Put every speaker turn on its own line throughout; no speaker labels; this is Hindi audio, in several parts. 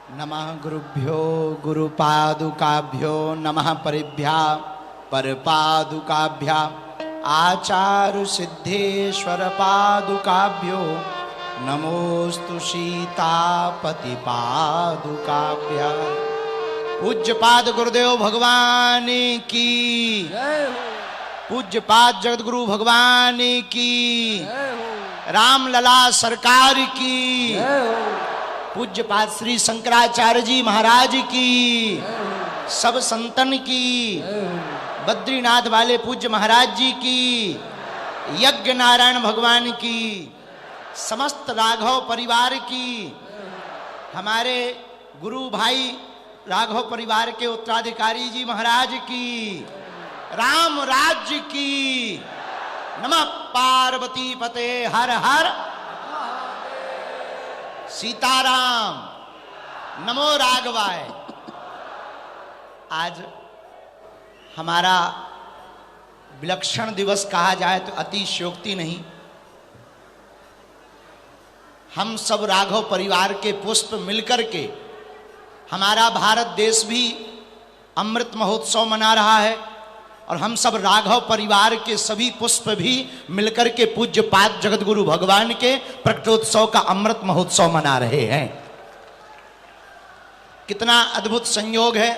नमः गुरुभ्यो गुरुपादुकाभ्यो नमः परिभ्या परपादुकाभ्या आचार्य सिद्धेश्वर पादुकाभ्यो नमोस्तु सीतापति पादुकाभ्या। पूज्यपाद गुरुदेव भगवान की, पूज्यपाद जगतगुरु भगवान की, रामलला सरकार की, पूज्यपाद श्री शंकराचार्य जी महाराज की, सब संतन की, बद्रीनाथ वाले पूज्य महाराज जी की, यज्ञ नारायण भगवान की, समस्त राघव परिवार की, हमारे गुरु भाई राघव परिवार के उत्तराधिकारी जी महाराज की, राम राज्य की। नमः पार्वती पते हर हर सीताराम, नमो राघवाय। आज हमारा विलक्षण दिवस कहा जाए तो अतिशयोक्ति नहीं। हम सब राघव परिवार के पुष्प मिलकर के, हमारा भारत देश भी अमृत महोत्सव मना रहा है और हम सब राघव परिवार के सभी पुष्प भी मिलकर के पूज्यपाद जगतगुरु भगवान के प्रकटोत्सव का अमृत महोत्सव मना रहे हैं। कितना अद्भुत संयोग है।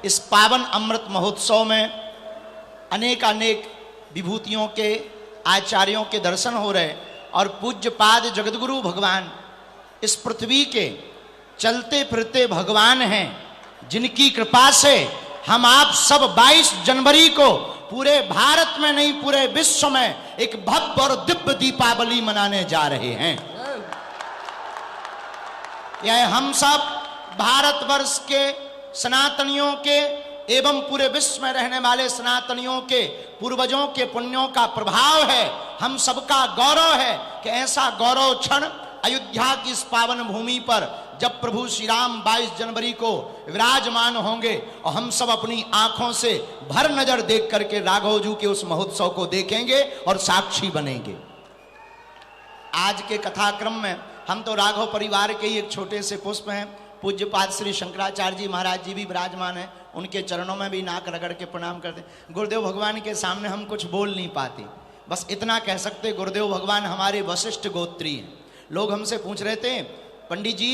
इस पावन अमृत महोत्सव में अनेक अनेक विभूतियों के आचार्यों के दर्शन हो रहे और पूज्यपाद जगतगुरु भगवान इस पृथ्वी के चलते फिरते भगवान हैं, जिनकी कृपा से हम आप सब 22 जनवरी को पूरे भारत में नहीं पूरे विश्व में एक भव्य और दिव्य दीपावली मनाने जा रहे हैं। यह हम सब भारतवर्ष के सनातनियों के एवं पूरे विश्व में रहने वाले सनातनियों के पूर्वजों के पुण्यों का प्रभाव है। हम सबका गौरव है कि ऐसा गौरव क्षण अयोध्या की इस पावन भूमि पर जब प्रभु श्री राम 22 जनवरी को विराजमान होंगे और हम सब अपनी आंखों से भर नजर देख करके राघव जी के उस महोत्सव को देखेंगे और साक्षी बनेंगे। आज के कथाक्रम में हम तो राघव परिवार के ही एक छोटे से पुष्प हैं। पूज्यपाद श्री शंकराचार्य जी महाराज जी भी विराजमान हैं, उनके चरणों में भी नाक रगड़ के प्रणाम करते। गुरुदेव भगवान के सामने हम कुछ बोल नहीं पाते, बस इतना कह सकते गुरुदेव भगवान हमारे वशिष्ठ गोत्री हैं। लोग हमसे पूछ रहे थे, पंडित जी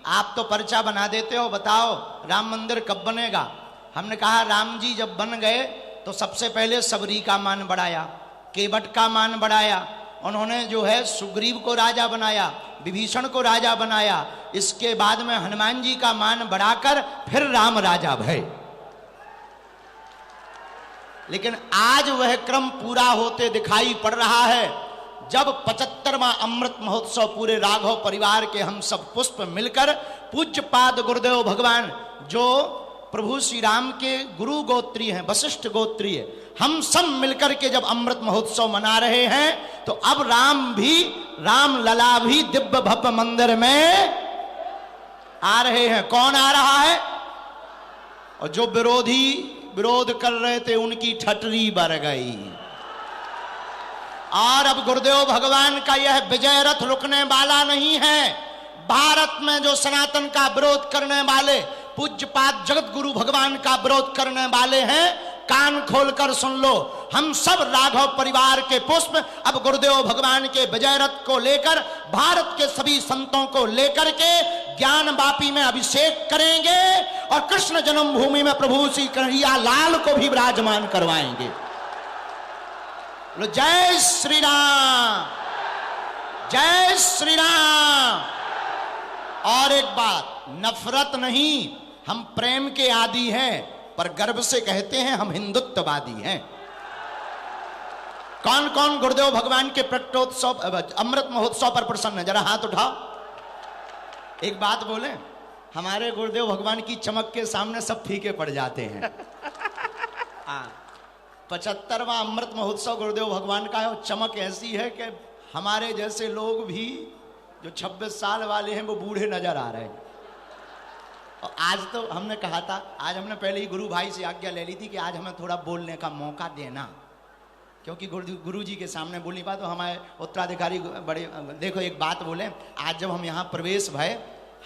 आप तो पर्चा बना देते हो, बताओ राम मंदिर कब बनेगा। हमने कहा राम जी जब बन गए तो सबसे पहले सबरी का मान बढ़ाया, केवट का मान बढ़ाया, उन्होंने जो है सुग्रीव को राजा बनाया, विभीषण को राजा बनाया, इसके बाद में हनुमान जी का मान बढ़ाकर फिर राम राजा भये। लेकिन आज वह क्रम पूरा होते दिखाई पड़ रहा है जब 75वां अमृत महोत्सव पूरे राघव परिवार के हम सब पुष्प मिलकर पूज्यपाद गुरुदेव भगवान जो प्रभु श्री राम के गुरु गोत्रीय हैं, वशिष्ठ गोत्रीय, हम सब मिलकर के जब अमृत महोत्सव मना रहे हैं तो अब राम लला भी दिव्य भव्य मंदिर में आ रहे हैं। कौन आ रहा है? और जो विरोध कर रहे थे उनकी ठटरी बर गई। और अब गुरुदेव भगवान का यह विजय रथ रुकने वाला नहीं है। भारत में जो सनातन का विरोध करने वाले, पूज्यपाद जगत गुरु भगवान का विरोध करने वाले हैं, कान खोलकर सुन लो। हम सब राघव परिवार के पुष्प अब गुरुदेव भगवान के विजय रथ को लेकर भारत के सभी संतों को लेकर के ज्ञान वापी में अभिषेक करेंगे और कृष्ण जन्मभूमि में प्रभु श्री कन्हैया लाल को भी विराजमान करवाएंगे। जय श्री राम, जय श्री राम। और एक बात, नफरत नहीं, हम प्रेम के आदी हैं, पर गर्व से कहते हैं हम हिंदुत्ववादी हैं। कौन कौन गुरुदेव भगवान के प्रकटोत्सव अमृत महोत्सव पर प्रसन्न है? जरा हाथ उठाओ। एक बात बोले, हमारे गुरुदेव भगवान की चमक के सामने सब फीके पड़ जाते हैं। 75वां अमृत महोत्सव गुरुदेव भगवान का है और चमक ऐसी है कि हमारे जैसे लोग भी जो 26 साल वाले हैं वो बूढ़े नजर आ रहे हैं। और आज तो हमने कहा था, आज हमने पहले ही गुरु भाई से आज्ञा ले ली थी कि आज हमें थोड़ा बोलने का मौका देना, क्योंकि गुरु जी के सामने बोल नहीं पाए। तो हमारे उत्तराधिकारी बड़े, देखो एक बात बोले, आज जब हम यहाँ प्रवेश भय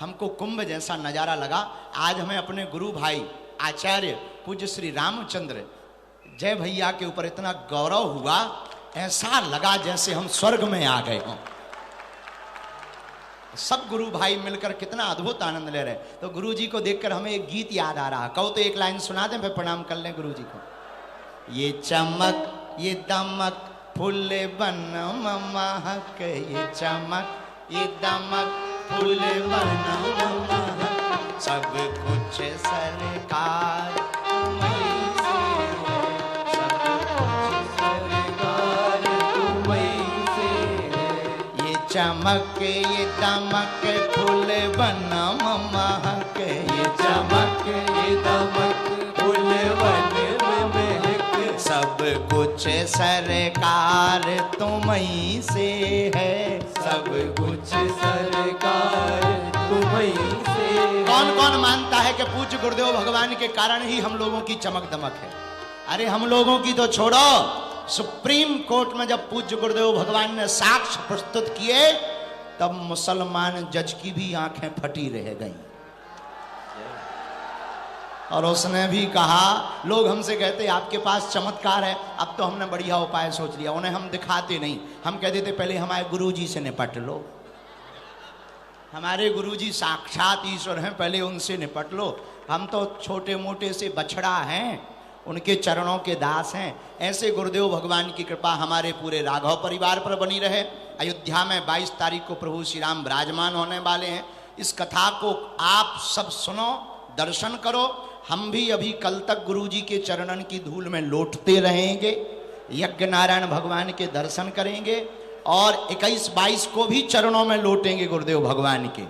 हमको कुंभ जैसा नजारा लगा। आज हमें अपने गुरु भाई आचार्य पूज्य श्री रामचंद्र जय भैया के ऊपर इतना गौरव हुआ, ऐसा लगा जैसे हम स्वर्ग में आ गए हों। सब गुरु भाई मिलकर कितना अद्भुत आनंद ले रहे। तो गुरु जी को देखकर हमें एक गीत याद आ रहा। कहो तो एक लाइन सुना दें, फिर प्रणाम कर लें गुरु जी को। ये चमक ये दमक फूल बन महक, ये चमक ये दमक फूल बन महक, सब कुछ सरकार तुम्हीं से है, सब कुछ सरकार तुम्हीं से है। ये चमक ये दमक फूल बन महक, ये चमक ये दमक फूल बन महक, सब कुछ सरकार तुम्हीं से है, सब कुछ सरकार तुम्हीं से। कौन कौन मानता है कि पूज्य गुरुदेव भगवान के कारण ही हम लोगों की चमक दमक है? अरे हम लोगों की तो छोड़ो, सुप्रीम कोर्ट में जब पूज्य गुरुदेव भगवान ने साक्ष्य प्रस्तुत किए तब मुसलमान जज की भी आंखें फटी रह गईं। और उसने भी कहा, लोग हमसे कहते आपके पास चमत्कार है, अब तो हमने बढ़िया उपाय सोच लिया। उन्हें हम दिखाते नहीं, हम कहते थे पहले हमारे गुरुजी से निपट लो, हमारे गुरुजी साक्षात ईश्वर हैं, पहले उनसे निपट लो। हम तो छोटे मोटे से बछड़ा हैं, उनके चरणों के दास हैं। ऐसे गुरुदेव भगवान की कृपा हमारे पूरे राघव परिवार पर बनी रहे। अयोध्या में 22 तारीख को प्रभु श्री राम विराजमान होने वाले हैं। इस कथा को आप सब सुनो, दर्शन करो। हम भी अभी कल तक गुरुजी के चरणन की धूल में लौटते रहेंगे, यज्ञ नारायण भगवान के दर्शन करेंगे और 21-22 को भी चरणों में लौटेंगे गुरुदेव भगवान के।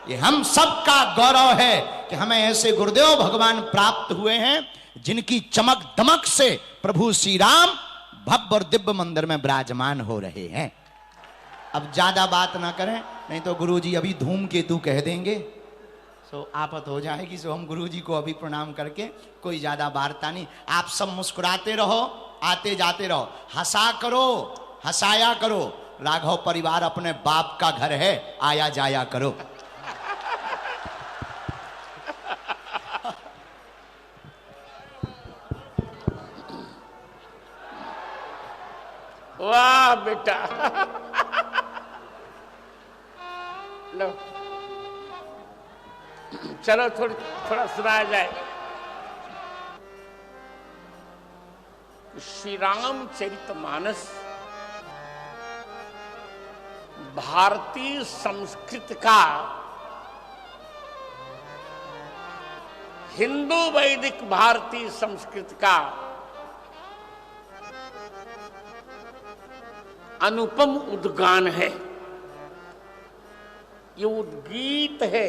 ये हम सबका गौरव है कि हमें ऐसे गुरुदेव भगवान प्राप्त हुए हैं जिनकी चमक दमक से प्रभु श्री राम भव्य और दिव्य मंदिर में विराजमान हो रहे हैं। अब ज्यादा बात ना करें, नहीं तो गुरुजी अभी धूमकेतु कह देंगे, सो आफत हो जाएगी। सो हम गुरुजी को अभी प्रणाम करके कोई ज्यादा वार्ता नहीं। आप सब मुस्कुराते रहो, आते जाते रहो, हंसा करो, हंसाया करो। राघव परिवार अपने बाप का घर है, आया जाया करो।
वाह बेटा, लो चलो थोड़ा सुनाया जाए। श्री रामचरितमानस भारतीय संस्कृत का, हिंदू वैदिक भारतीय संस्कृत का अनुपम उद्गान है। ये उद्गीत है,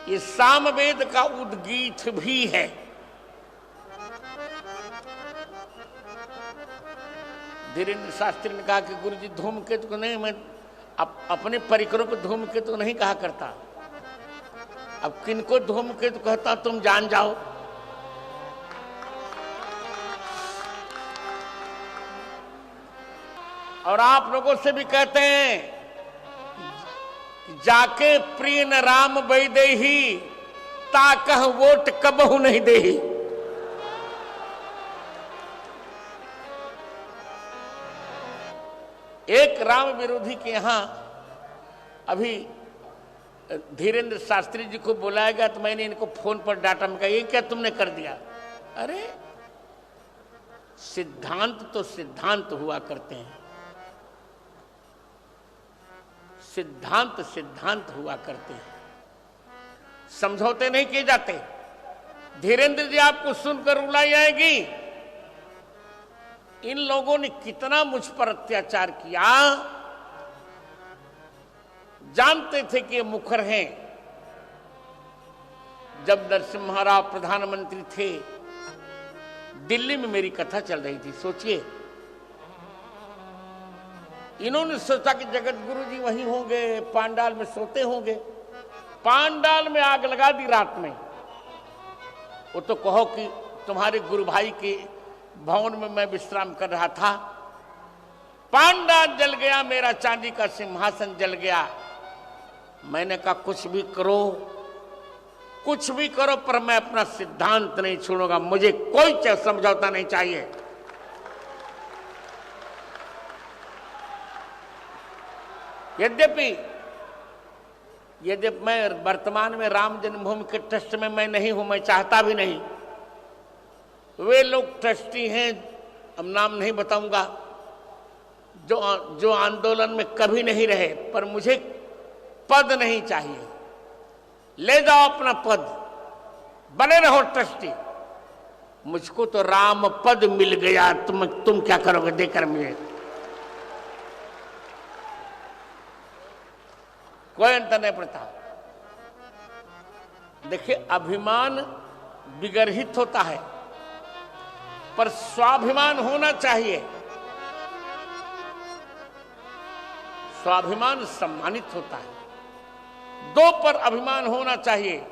ये सामवेद का उद्गीत भी है। धीरेन्द्र शास्त्री ने कहा कि गुरुजी धूमकेतु को नहीं, मैं अपने परिकरों को धूमकेतु नहीं कहा करता, अब किनको धूमकेतु कहता तुम जान जाओ। और आप लोगों से भी कहते हैं जाके प्रिय न राम वैदेही, ताकह वोट कबहू नहीं देही। एक राम विरोधी के यहां अभी धीरेन्द्र शास्त्री जी को बुलाया गया, तो मैंने इनको फोन पर डांटा, में कहा ये क्या तुमने कर दिया? अरे सिद्धांत तो सिद्धांत हुआ करते हैं, सिद्धांत सिद्धांत हुआ करते हैं, समझौते नहीं किए जाते। धीरेन्द्र जी आपको सुनकर रुलाई आएगी, इन लोगों ने कितना मुझ पर अत्याचार किया। जानते थे कि ये मुखर हैं। जब नरसिम्हा राव प्रधानमंत्री थे, दिल्ली में मेरी कथा चल रही थी। सोचिए, इन्होंने सोचा कि जगत गुरु जी वहीं होंगे, पांडाल में सोते होंगे। पांडाल में आग लगा दी रात में। वो तो कहो कि तुम्हारे गुरु भाई के भवन में मैं विश्राम कर रहा था, पांडा जल गया, मेरा चांदी का सिंहासन जल गया। मैंने कहा कुछ भी करो, कुछ भी करो, पर मैं अपना सिद्धांत नहीं छोड़ूंगा, मुझे कोई समझौता नहीं चाहिए। यद्यपि मैं वर्तमान में राम जन्मभूमि के ट्रस्ट में मैं नहीं हूं, मैं चाहता भी नहीं। वे लोग ट्रस्टी हैं, अब नाम नहीं बताऊंगा, जो आंदोलन में कभी नहीं रहे, पर मुझे पद नहीं चाहिए। ले जाओ अपना पद, बने रहो ट्रस्टी। मुझको तो राम पद मिल गया, तुम क्या करोगे देकर मुझे? कोई अंतर नहीं पड़ता। देखिए, अभिमान विगर्हित होता है, पर स्वाभिमान होना चाहिए। स्वाभिमान सम्मानित होता है। दो पर अभिमान होना चाहिए,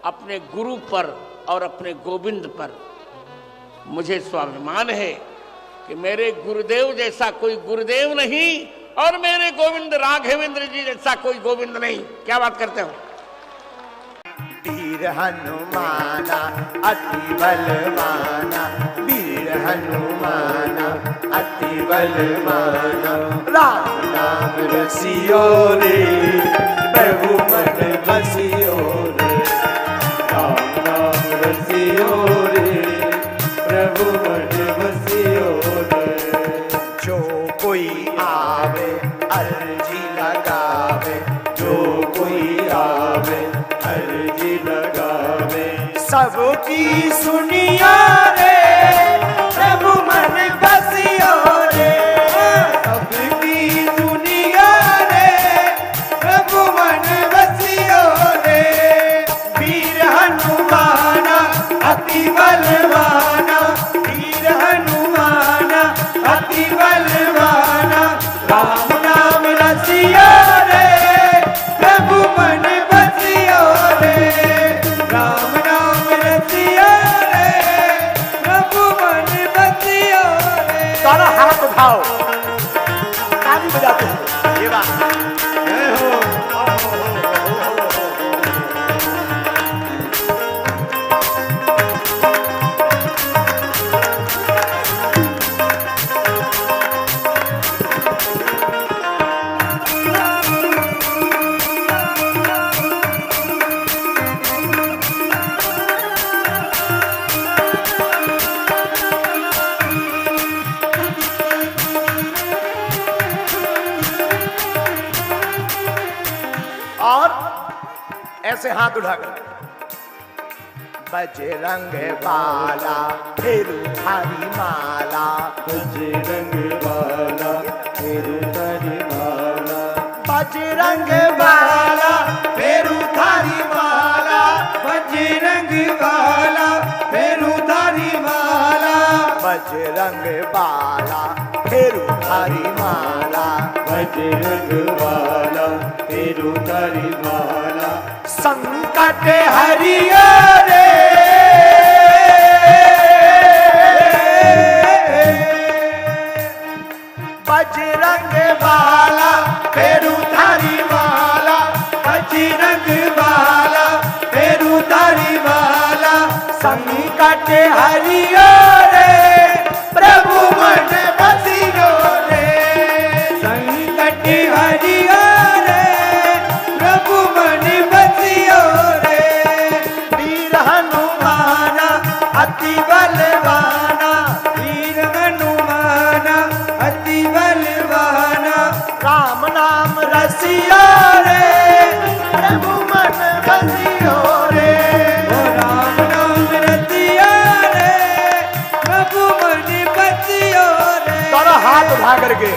अपने गुरु पर और अपने गोविंद पर। मुझे स्वाभिमान है कि मेरे गुरुदेव जैसा कोई गुरुदेव नहीं और मेरे गोविंद राघवेंद्र जी जैसा कोई गोविंद नहीं। क्या बात करते हो?
वीर हनुमाना अति बलवाना, वीर हनुमाना अति बलवाना। राम नाम रसियो रे, प्रभु मन बसियो रे। राम नाम रसियो रे, प्रभु मन बसियो रे। जो कोई आवे अर्जी लगावे, जो कोई आवे अर्जी लगावे। सबकी सुनिया रे, प्रभु मन बसियो रे। सबकी सुनिया रे, प्रभु मन बसियो रे। वीर हनुमाना अति बलवाना, वीर हनुमाना अति बलवाना। राम नाम रसियो रे, प्रभु मन बसियो रे। राम नाम रसियो रे, प्रभु मन बसियो रे। सारा हाथ उठाओ, ताली बजाते हो। ये बात जय हो। ऐसे हाथ उठाकर बजरंग बाला फेरू थारी माला, बजरंग बाला फेरू थारी माला। बजरंग बाला फेरू थारी माला, बजरंग बाला फेरू थारी माला। बजरंग बाला फेरू थारी माला, बजरंग बाला फेरू थारी माला। संकट हरियो रे, बजरंग बाला फेरू थारी माला, बजरंग बाला फेरू थारी माला। संकट हरियो रे, प्रभु मन बसियो रे। संकट हरियो रे, प्रभु मन बसियो रे। वीर हनुमाना अति बलवाना, वीर हनुमाना अति बलवाना। राम नाम रसियो रे, प्रभु मन बसियो रे। राम नाम रसियो रे, प्रभु मन बसियो रे। दोनों हाथ उठा करके